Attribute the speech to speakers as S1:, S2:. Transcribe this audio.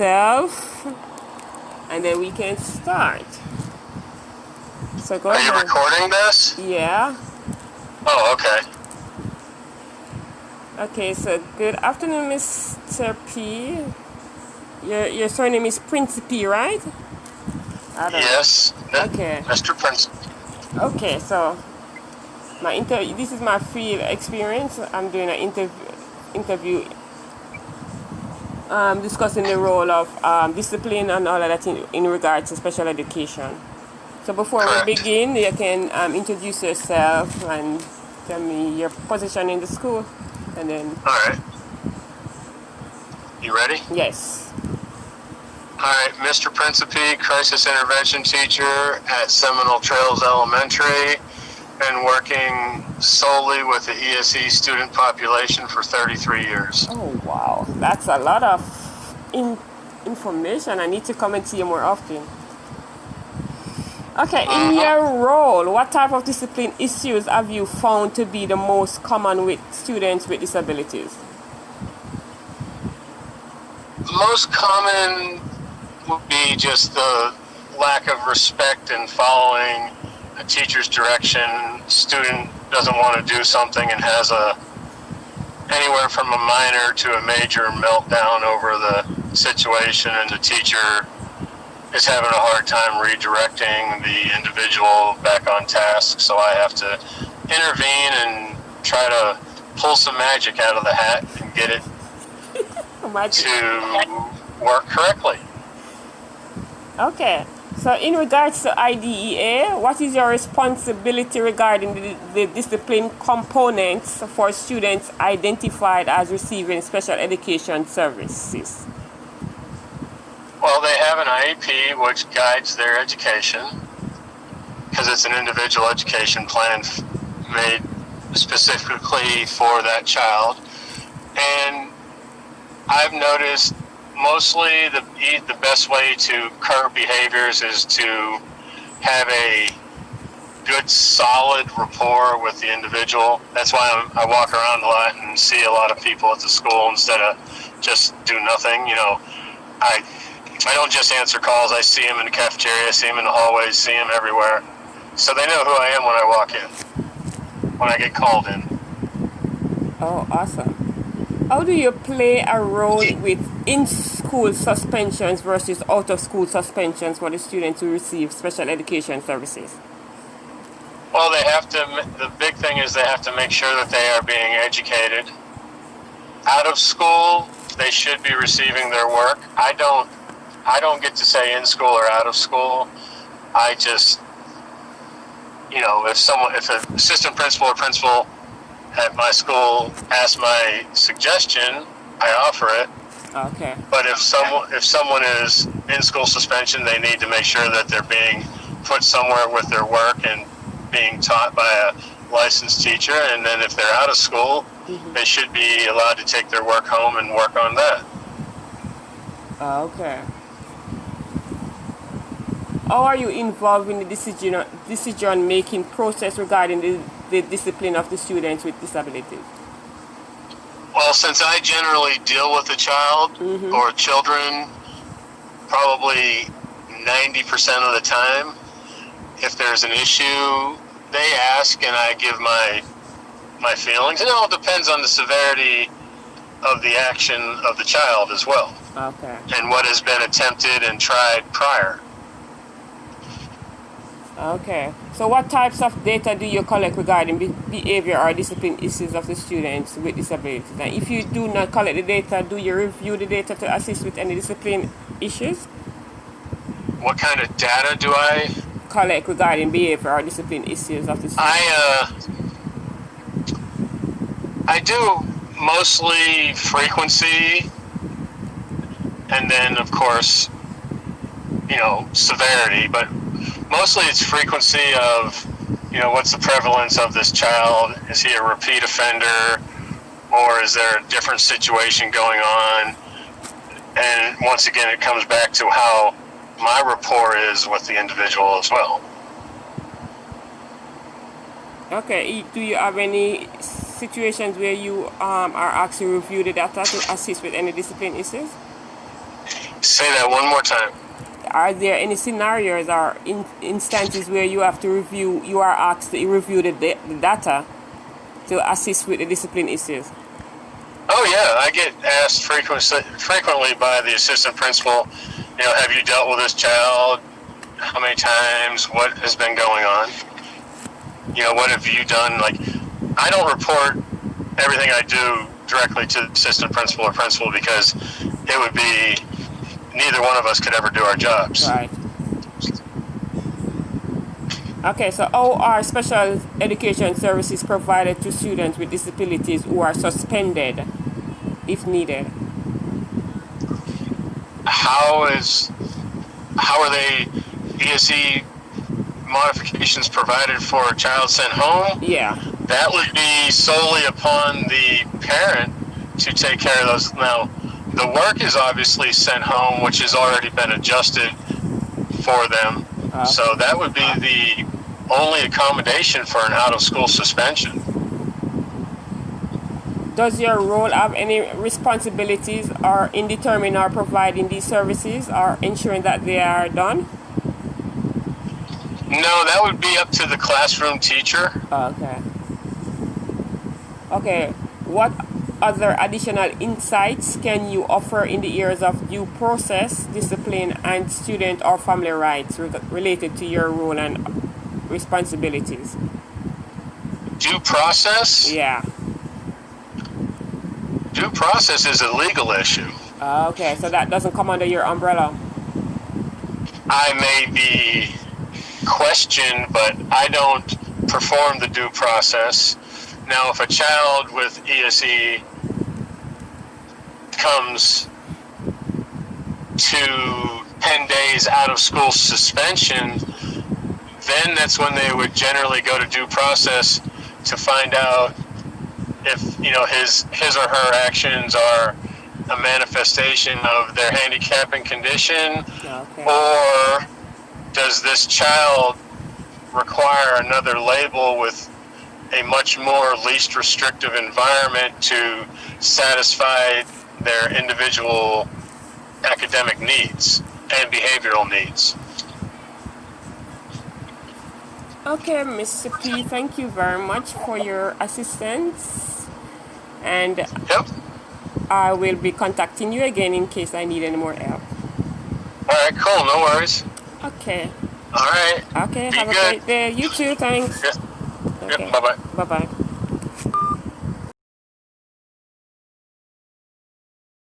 S1: yourself, and then we can start. So go ahead.
S2: Are you recording this?
S1: Yeah.
S2: Oh, okay.
S1: Okay, so good afternoon, Mr. P. Your surname is Prince P, right? I don't
S2: Yes.
S1: know. Okay.
S2: Mr. Prince.
S1: Okay, so this is my field experience. I'm doing an interview discussing the role of discipline and all of that in regards to special education. So before
S2: Correct.
S1: we begin, you can introduce yourself and tell me your position in the school, and then.
S2: All right. You ready?
S1: Yes.
S2: All right. Mr. Principe, crisis intervention teacher at Seminole Trails Elementary, been working solely with the ESE student population for 33 years.
S1: Oh, wow. That's a lot of information. I need to come and see you more often. Okay, in your role, what type of discipline issues have you found to be the most common with students with disabilities?
S2: Most common would be just the lack of respect in following a teacher's direction. Student doesn't want to do something and has anywhere from a minor to a major meltdown over the situation, and the teacher is having a hard time redirecting the individual back on task. So I have to intervene and try to pull some magic out of the hat and get it to work correctly.
S1: Okay. So in regards to IDEA, what is your responsibility regarding the discipline components for students identified as receiving special education services?
S2: Well, they have an IEP which guides their education, because it's an individual education plan made specifically for that child. And I've noticed mostly the best way to curb behaviors is to have a good, solid rapport with the individual. That's why I walk around a lot and see a lot of people at the school instead of just do nothing. You know, I don't just answer calls. I see them in the cafeteria, I see them in the hallways, see them everywhere. So they know who I am when I walk in, when I get called in.
S1: Oh, awesome. How do you play a role with in-school suspensions versus out-of-school suspensions for the students who receive special education services?
S2: Well, the big thing is they have to make sure that they are being educated. Out of school, they should be receiving their work. I don't get to say in school or out of school. I just, if an assistant principal or principal at my school asks my suggestion, I offer it.
S1: Okay.
S2: But if someone is in school suspension, they need to make sure that they're being put somewhere with their work and being taught by a licensed teacher. And then if they're out of school, they should be allowed to take their work home and work on that.
S1: Okay. How are you involved in the decision-making process regarding the discipline of the students with disabilities?
S2: Well, since I generally deal with a child or children probably 90% of the time, if there's an issue, they ask and I give my feelings. And it all depends on the severity of the action of the child as well.
S1: Okay.
S2: And what has been attempted and tried prior.
S1: Okay. So what types of data do you collect regarding behavior or discipline issues of the students with disabilities? And if you do not collect the data, do you review the data to assist with any discipline issues?
S2: What kind of data do I
S1: collect regarding behavior or discipline issues of the students?
S2: I do mostly frequency, and then of course, severity, but mostly it's frequency of, what's the prevalence of this child? Is he a repeat offender, or is there a different situation going on? And once again, it comes back to how my rapport is with the individual as well.
S1: Okay, do you have any situations where you are asked to review the data to assist with any discipline issues?
S2: Say that one more time.
S1: Are there any scenarios or instances where you are asked to review the data to assist with the discipline issues?
S2: Oh yeah, I get asked frequently by the assistant principal, have you dealt with this child? How many times? What has been going on? What have you done? Like, I don't report everything I do directly to the assistant principal or principal because it would be neither one of us could ever do our jobs.
S1: Right. Okay, so how are special education services provided to students with disabilities who are suspended if needed?
S2: How are they ESE modifications provided for a child sent home?
S1: Yeah.
S2: That would be solely upon the parent to take care of those. Now, the work is obviously sent home, which has already been adjusted for them. So that would be the only accommodation for an out-of-school suspension.
S1: Does your role have any responsibilities or in determining or providing these services or ensuring that they are done?
S2: No, that would be up to the classroom teacher.
S1: Okay. Okay. What other additional insights can you offer in the areas of due process, discipline, and student or family rights related to your role and responsibilities?
S2: Due process?
S1: Yeah.
S2: Due process is a legal issue.
S1: Okay, so that doesn't come under your umbrella.
S2: I may be questioned, but I don't perform the due process. Now, if a child with ESE comes to 10 days out of school suspension, then that's when they would generally go to due process to find out if his or her actions are a manifestation of their handicapping condition,
S1: Okay.
S2: or does this child require another label with a much more least restrictive environment to satisfy their individual academic needs and behavioral needs.
S1: Okay, Mr. P, thank you very much for your assistance. And
S2: Yep.
S1: I will be contacting you again in case I need any more help.
S2: All right, cool. No worries.
S1: Okay.
S2: All right.
S1: Okay,
S2: Be
S1: have a
S2: good.
S1: great day. You too, thanks.
S2: Yep.
S1: Okay.
S2: Yep. Bye-bye.
S1: Bye-bye.